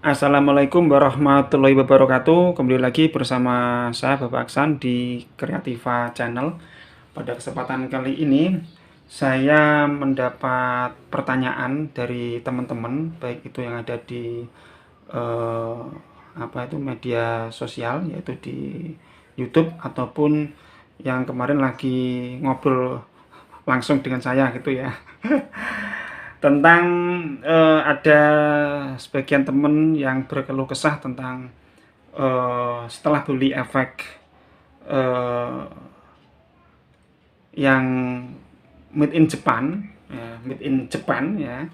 Assalamualaikum warahmatullahi wabarakatuh. Kembali lagi bersama saya Bapak Aksan di Kreativa Channel. Pada kesempatan kali ini saya mendapat pertanyaan dari teman-teman, baik itu yang ada di eh, media sosial, yaitu di YouTube, ataupun yang kemarin lagi ngobrol langsung dengan saya gitu ya. Tentang ada sebagian temen yang berkeluh kesah tentang setelah beli efek eh, yang made in Japan ya,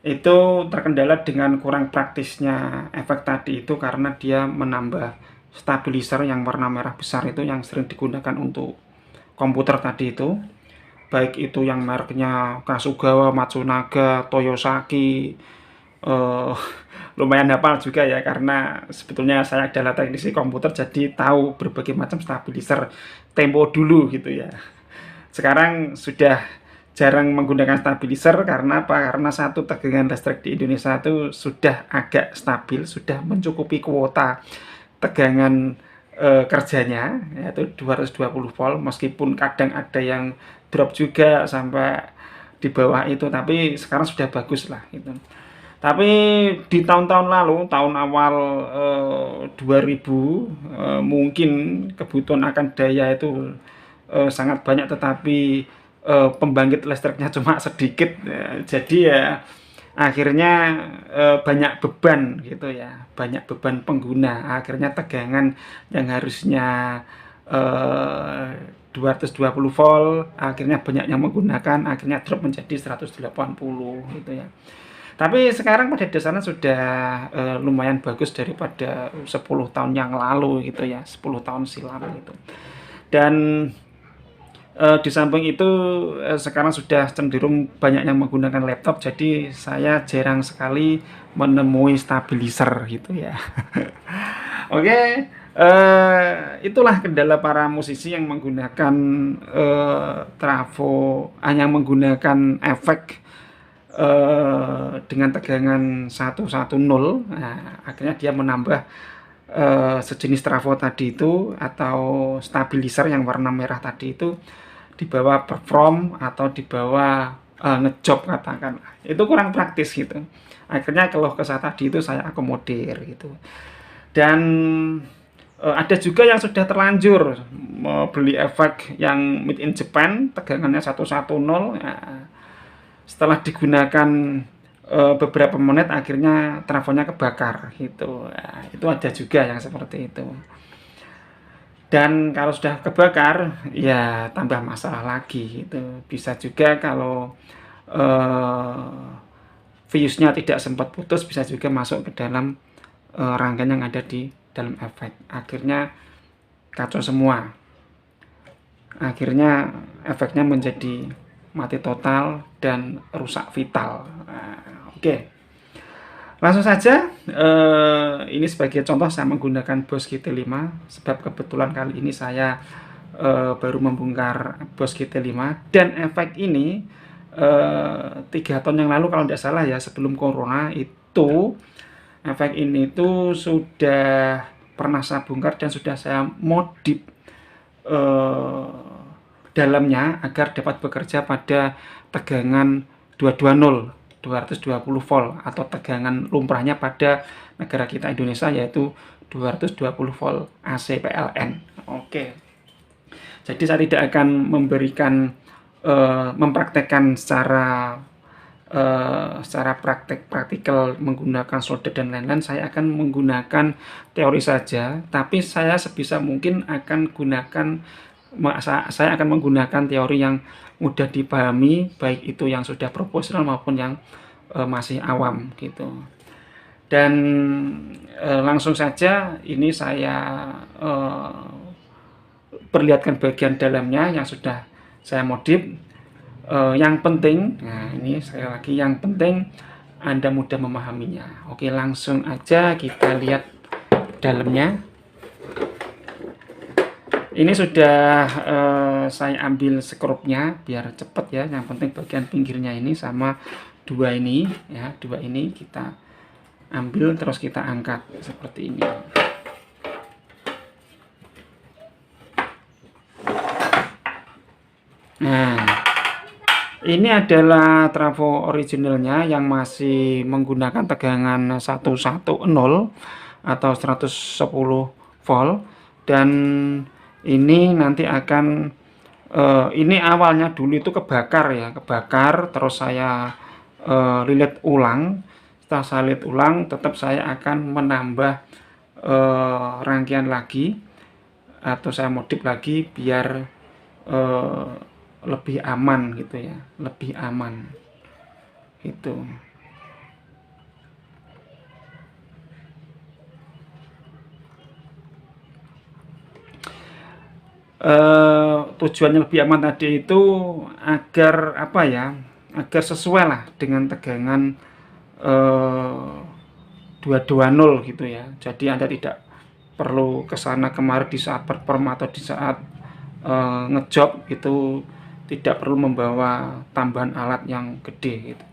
itu terkendala dengan kurang praktisnya efek tadi itu karena dia menambah stabilizer yang warna merah besar itu yang sering digunakan untuk komputer tadi itu, baik itu yang mereknya Kasugawa, Matsunaga, Toyosaki. eh Lumayan hafal juga ya, karena sebetulnya saya adalah teknisi komputer, jadi tahu berbagai macam stabilizer tempo dulu gitu ya. Sekarang sudah jarang menggunakan stabilizer karena apa? Karena satu, tegangan listrik di Indonesia itu sudah agak stabil, sudah mencukupi kuota tegangan kerjanya, yaitu 220 volt, meskipun kadang ada yang drop juga sampai di bawah itu, tapi sekarang sudah bagus lah gitu. Tapi di tahun-tahun lalu, tahun awal 2000, mungkin kebutuhan akan daya itu sangat banyak, tetapi pembangkit listriknya cuma sedikit. Jadi ya akhirnya banyak beban gitu ya, banyak beban pengguna. Akhirnya tegangan yang harusnya 220 volt, akhirnya banyak yang menggunakan, akhirnya drop menjadi 180 gitu ya. Tapi sekarang pada dasarnya sudah lumayan bagus daripada 10 tahun yang lalu gitu ya, 10 tahun silam gitu. Dan di samping itu sekarang sudah cenderung banyak yang menggunakan laptop, jadi saya jarang sekali menemui stabilizer gitu ya. Oke, itulah kendala para musisi yang menggunakan yang menggunakan efek dengan tegangan 110. Nah, akhirnya dia menambah sejenis trafo tadi itu, atau stabilizer yang warna merah tadi itu, di bawah perform atau di bawah ngejob katakan. Itu kurang praktis gitu. Akhirnya keluh kesah tadi itu saya akomodir gitu. Dan ada juga yang sudah terlanjur beli efek yang made in Japan, tegangannya 110. Ya, setelah digunakan beberapa menit akhirnya trafonya kebakar gitu. Nah, itu ada juga yang seperti itu. Dan kalau sudah kebakar ya tambah masalah lagi gitu. Bisa juga kalau fuse-nya tidak sempat putus, bisa juga masuk ke dalam rangkaian yang ada di dalam efek. Akhirnya kacau semua. Akhirnya efeknya menjadi mati total dan rusak vital. Nah, oke. Langsung saja, ini sebagai contoh saya menggunakan Boss GT5, sebab kebetulan kali ini saya baru membongkar Boss GT5, dan efek ini 3 tahun yang lalu kalau tidak salah ya, sebelum corona itu, efek ini tuh sudah pernah saya bongkar dan sudah saya modif eh, dalamnya agar dapat bekerja pada tegangan 220 220 volt, atau tegangan lumrahnya pada negara kita Indonesia, yaitu 220 volt AC PLN. Oke. Jadi saya tidak akan memberikan mempraktekkan secara praktikal menggunakan solder dan lain-lain. Saya akan menggunakan teori saja, tapi saya sebisa mungkin akan saya akan menggunakan teori yang mudah dipahami, baik itu yang sudah profesional maupun yang masih awam gitu. Dan langsung saja ini saya perlihatkan bagian dalamnya yang sudah saya modif. Yang penting, nah ini sekali lagi, yang penting Anda mudah memahaminya. Oke, langsung aja kita lihat dalamnya. Ini sudah saya ambil skrupnya biar cepet ya. Yang penting bagian pinggirnya ini sama dua ini ya, dua ini kita ambil terus kita angkat seperti ini. Nah, ini adalah trafo originalnya yang masih menggunakan tegangan 110 atau 110 volt, dan ini nanti akan ini awalnya dulu itu kebakar ya, terus saya lilit ulang. Setelah saya lilit ulang, tetap saya akan menambah rangkaian lagi atau saya modif lagi biar lebih aman gitu ya, lebih aman gitu. Tujuannya lebih aman tadi itu agar apa ya, agar sesuai lah dengan tegangan 220 gitu ya. Jadi Anda tidak perlu kesana kemari di saat perform atau di saat ngejob itu, tidak perlu membawa tambahan alat yang gede gitu.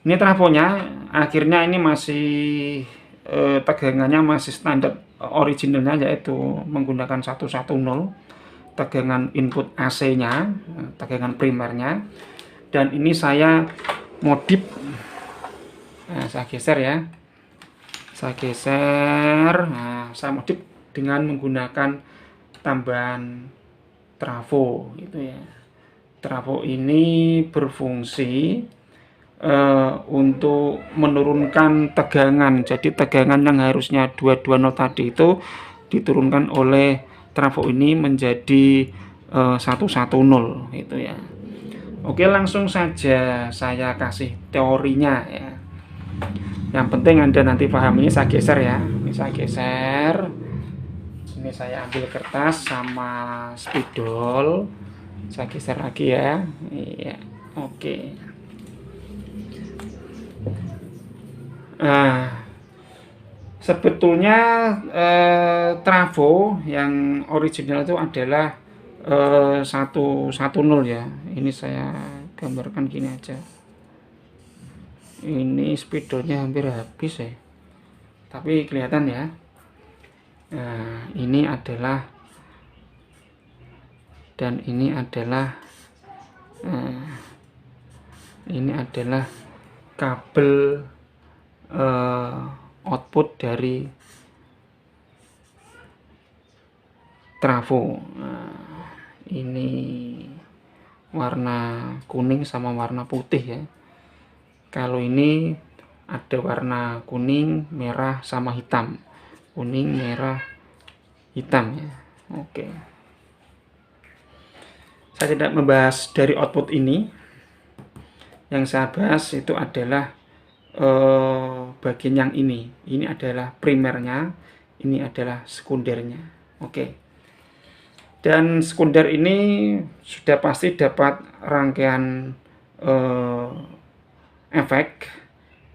Ini trafonya akhirnya ini masih tegangannya masih standar originalnya, yaitu menggunakan 110 tegangan input AC-nya, tegangan primernya. Dan ini saya modif, nah, saya geser ya, nah, saya modif dengan menggunakan tambahan trafo gitu ya. Trafo ini berfungsi untuk menurunkan tegangan. Jadi tegangan yang harusnya 220 tadi itu diturunkan oleh trafo ini menjadi 110 itu ya. Oke, langsung saja saya kasih teorinya ya. Yang penting Anda nanti paham. Ini saya geser ya. Ini saya geser. Ini saya ambil kertas sama spidol. Saya geser lagi ya. Iya. Oke. Nah, sebetulnya trafo yang original itu adalah 110 ya. Ini saya gambarkan gini aja. Ini spidolnya hampir habis ya, tapi kelihatan ya. Nah, ini adalah, dan ini adalah kabel output dari trafo. Nah, ini warna kuning sama warna putih ya. Kalau ini ada warna kuning, merah sama hitam. Kuning, merah, hitam ya. Oke. Saya tidak membahas dari output ini. Yang saya bahas itu adalah bagian yang ini. Ini adalah primernya, ini adalah sekundernya. Oke. Dan sekunder ini sudah pasti dapat rangkaian efek,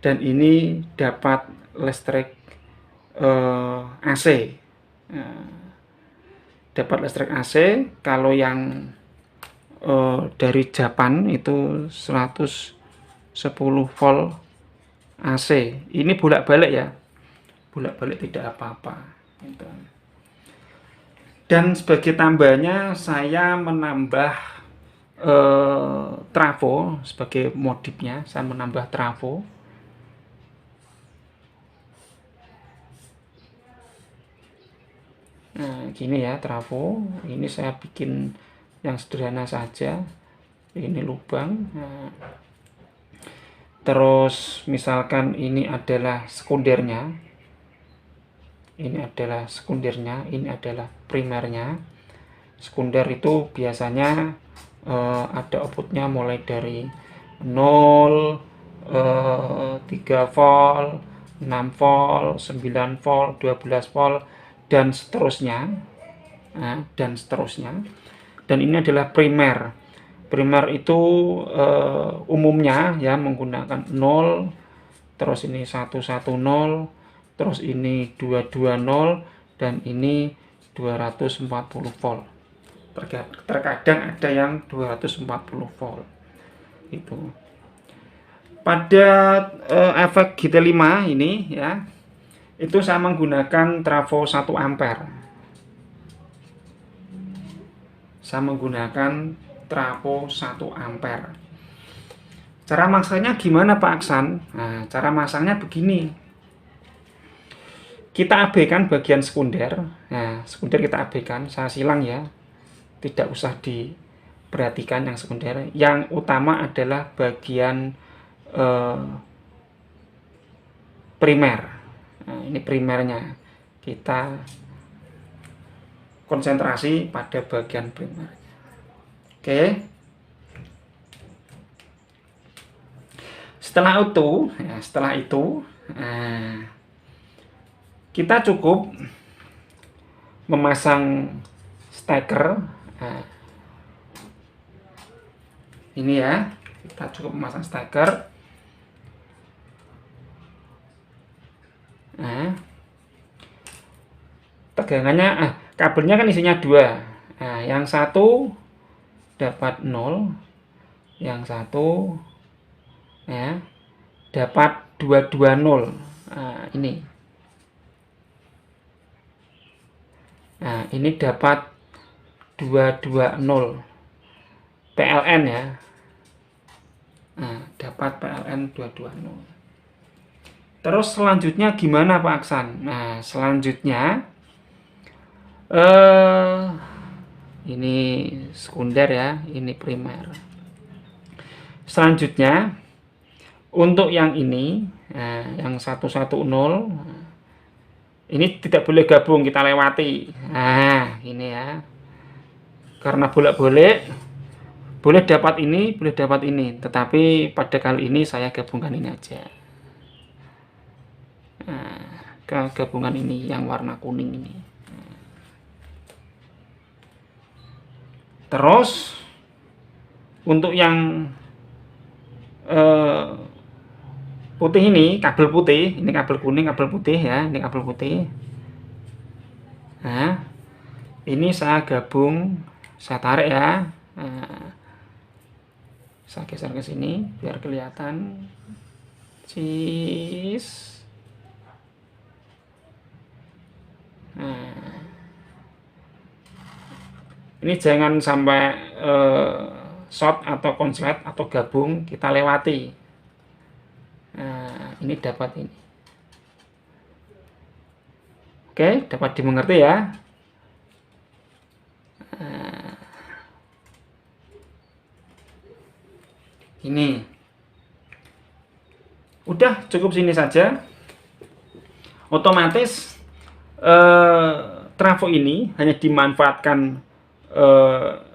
dan ini dapat listrik AC. Dapat listrik AC. Kalau yang dari Japan itu 110 volt AC. Ini bolak-balik ya, bolak-balik tidak apa-apa gitu. Dan sebagai tambahnya saya menambah trafo. Sebagai modifnya saya menambah trafo. Nah, gini ya trafo. Ini saya bikin yang sederhana saja. Ini lubang. Nah, terus misalkan ini adalah sekundernya, ini adalah sekundernya, ini adalah primernya. Sekunder itu biasanya ada outputnya mulai dari 0, 3 volt, 6 volt, 9 volt, 12 volt, dan seterusnya. Nah, dan seterusnya. Dan ini adalah primer. Primer itu umumnya ya menggunakan 0, terus ini 110, terus ini 220, dan ini 240 volt. Terkadang ada yang 240 volt itu. Pada efek GT5 ini ya, itu saya menggunakan trafo 1 ampere. Saya menggunakan trafo 1 ampere. Cara masangnya gimana Pak Aksan? Nah, cara masangnya begini. Kita abaikan bagian sekunder. Nah, sekunder kita abaikan, saya silang ya. Tidak usah diperhatikan yang sekunder. Yang utama adalah bagian primer. Nah, ini primernya. Kita konsentrasi pada bagian primer. Oke. Setelah itu, nah, kita cukup memasang steker. Nah, ini ya, kita cukup memasang steker. Nah, tegangannya, kabelnya kan isinya 2. Nah, yang satu dapat 0, yang satu ya dapat 220. Nah, ini. Nah, ini dapat 220 PLN ya. Nah, dapat PLN 220. Terus selanjutnya gimana Pak Aksan? Nah, selanjutnya ini sekunder ya, ini primer. Selanjutnya untuk yang ini, yang 110, ini tidak boleh gabung, kita lewati. Nah, ini ya. Karena bolak-balik, boleh dapat ini, boleh dapat ini. Tetapi pada kali ini saya gabungkan ini aja. Nah, ke gabungan ini yang warna kuning ini. Terus untuk yang putih ini, kabel putih, ini kabel kuning, kabel putih ya, ini kabel putih. Nah, ini saya gabung, saya tarik ya. Nah, saya geser ke sini biar kelihatan. Cis. Nah, ini jangan sampai short atau konslet atau gabung, kita lewati. Nah, ini dapat ini. Oke, dapat dimengerti ya. Nah, ini. Udah cukup sini saja. Otomatis trafo ini hanya dimanfaatkan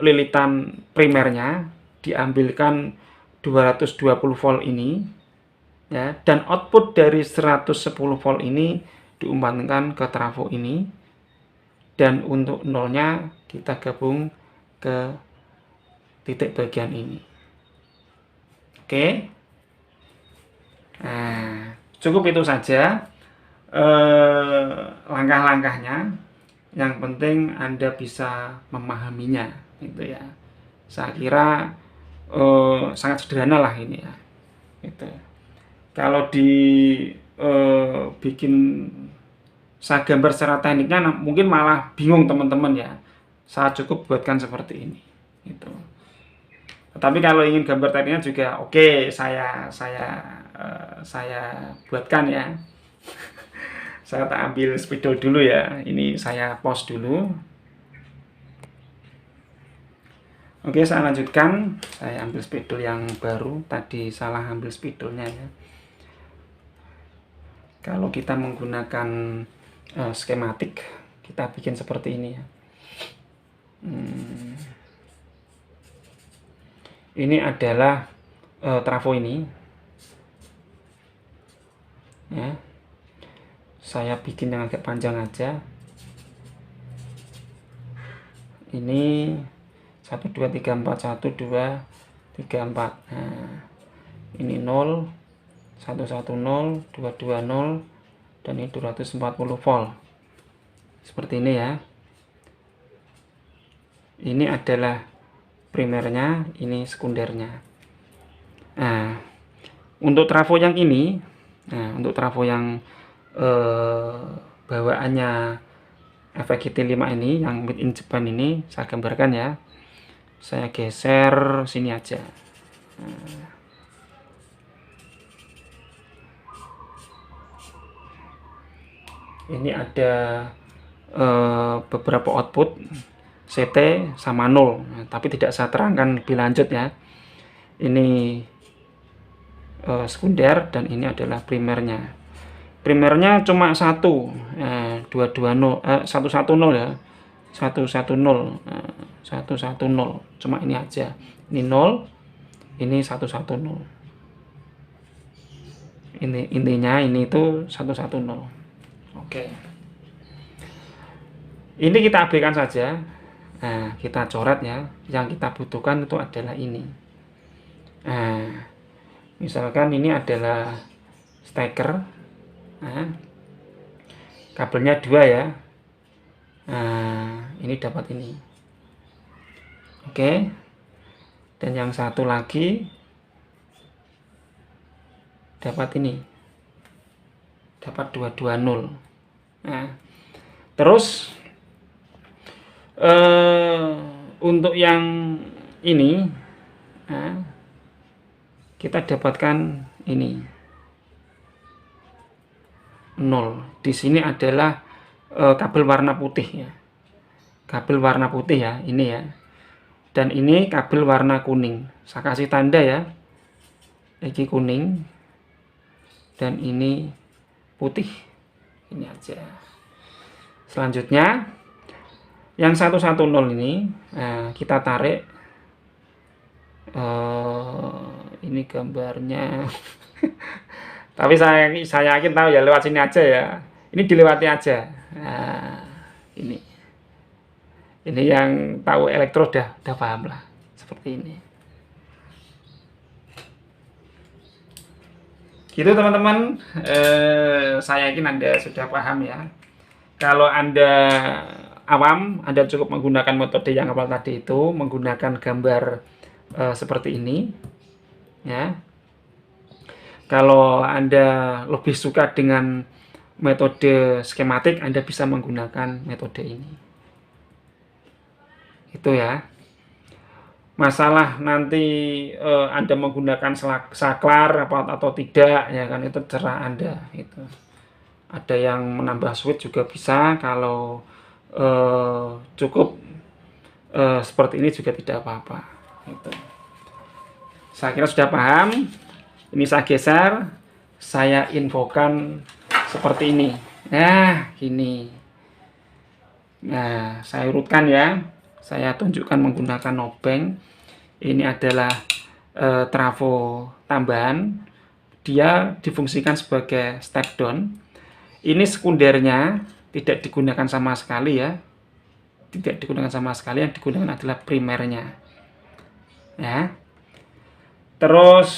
lilitan primernya, diambilkan 220 volt ini ya, dan output dari 110 volt ini diumpankan ke trafo ini, dan untuk nolnya kita gabung ke titik bagian ini. Oke. Nah, cukup itu saja langkah-langkahnya. Yang penting Anda bisa memahaminya, gitu ya. Saya kira sangat sederhana lah ini ya. Gitu. Kalau bikin saya gambar secara tekniknya mungkin malah bingung teman-teman ya. Saya cukup buatkan seperti ini. Gitu. Tapi kalau ingin gambar tekniknya juga oke, saya buatkan ya. Saya tak ambil spidol dulu ya. Ini saya pause dulu. Oke, saya lanjutkan. Saya ambil spidol yang baru. Tadi salah ambil spidolnya ya. Kalau kita menggunakan skematik, kita bikin seperti ini ya. Ini adalah trafo ini. Ya. Saya bikin yang agak panjang aja. Ini 1 2 3 4 1 2 3 4. Nah, ini 0 1 1 0 2 2 0 dan ini 240 volt. Seperti ini ya. Ini adalah primernya, ini sekundernya. Nah, Untuk trafo yang ini, nah untuk trafo yang bawaannya efek GT5 ini, yang made in Japan ini, saya gambarkan ya. Saya geser sini aja. Ini ada beberapa output CT sama 0, tapi tidak saya terangkan lebih lanjut ya. Ini sekunder dan ini adalah primernya. Primernya cuma 110 ya, 110 110, cuma ini aja. Ini 0, ini 110. Ini intinya ini itu 110. Oke. Ini kita abaikan saja. Nah, kita coret ya. Yang kita butuhkan itu adalah ini. Nah, misalkan ini adalah steker. Nah, kabelnya 2 ya. Nah, ini dapat ini. Oke. Dan yang satu lagi dapat ini. Dapat 220. Nah, terus untuk yang ini, nah, kita dapatkan ini 0. Di sini adalah kabel warna putih ya. Kabel warna putih ya, ini ya. Dan ini kabel warna kuning. Saya kasih tanda ya. Ini kuning. Dan ini putih. Ini aja. Selanjutnya yang 110 ini kita tarik. Ini gambarnya. Tapi saya yakin tahu ya, lewat sini aja ya. Ini dilewati aja. Nah, ini yang tahu elektro udah paham lah, seperti ini. Gitu teman-teman, saya yakin Anda sudah paham ya. Kalau Anda awam, Anda cukup menggunakan metode yang awal tadi itu, menggunakan gambar seperti ini ya. Kalau Anda lebih suka dengan metode skematik, Anda bisa menggunakan metode ini. Itu ya. Masalah nanti Anda menggunakan saklar atau tidak, ya kan, itu terserah Anda. Itu. Ada yang menambah switch juga bisa. Kalau cukup seperti ini juga tidak apa-apa. Gitu. Saya kira sudah paham. Ini saya geser, saya infokan seperti ini. Nah, gini. Nah, saya urutkan ya. Saya tunjukkan menggunakan obeng. Ini adalah trafo tambahan. Dia difungsikan sebagai step down. Ini sekundernya tidak digunakan sama sekali ya. Tidak digunakan sama sekali, yang digunakan adalah primernya. Ya. Terus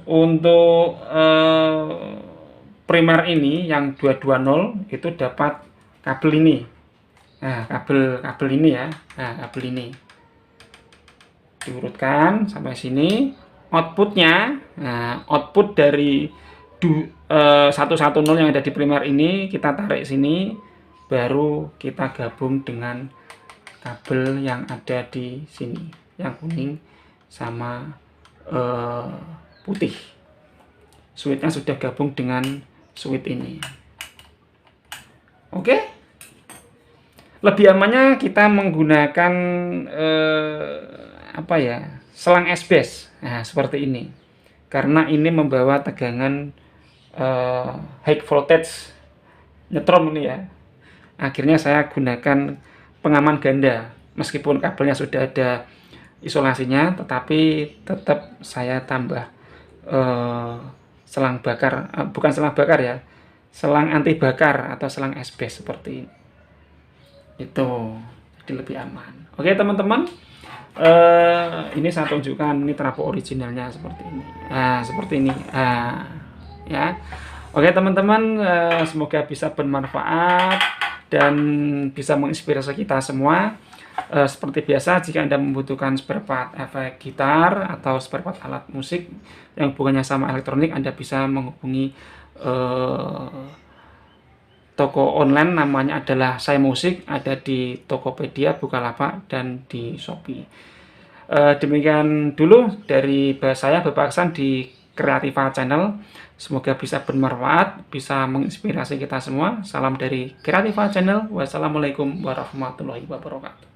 untuk primer ini yang 220 itu dapat kabel ini. Nah, kabel ini ya. Nah, kabel ini. Diurutkan sampai sini. Outputnya, nah, output dari 110 yang ada di primer ini kita tarik sini, baru kita gabung dengan kabel yang ada di sini, yang kuning sama putih. Switchnya sudah gabung dengan switch ini. Oke. Lebih amannya kita menggunakan selang esbes. Nah, seperti ini. Karena ini membawa tegangan high voltage nyetrum ini ya. Akhirnya saya gunakan pengaman ganda. Meskipun kabelnya sudah ada isolasinya, tetapi tetap saya tambah selang bakar, bukan selang bakar ya, selang anti bakar atau selang esbes seperti ini. Itu jadi lebih aman. Oke teman-teman, ini saya tunjukkan, ini trafo originalnya seperti ini. Nah, seperti ini. Ya. Oke teman-teman, semoga bisa bermanfaat dan bisa menginspirasi kita semua. Seperti biasa, jika Anda membutuhkan spare part efek gitar atau spare part alat musik yang hubungannya sama elektronik, Anda bisa menghubungi toko online, namanya adalah Saya Musik, ada di Tokopedia, Bukalapak, dan di Shopee. Demikian dulu dari saya, Bapak Aksan, di Kreativa Channel. Semoga bisa bermanfaat, bisa menginspirasi kita semua. Salam dari Kreativa Channel. Wassalamualaikum warahmatullahi wabarakatuh.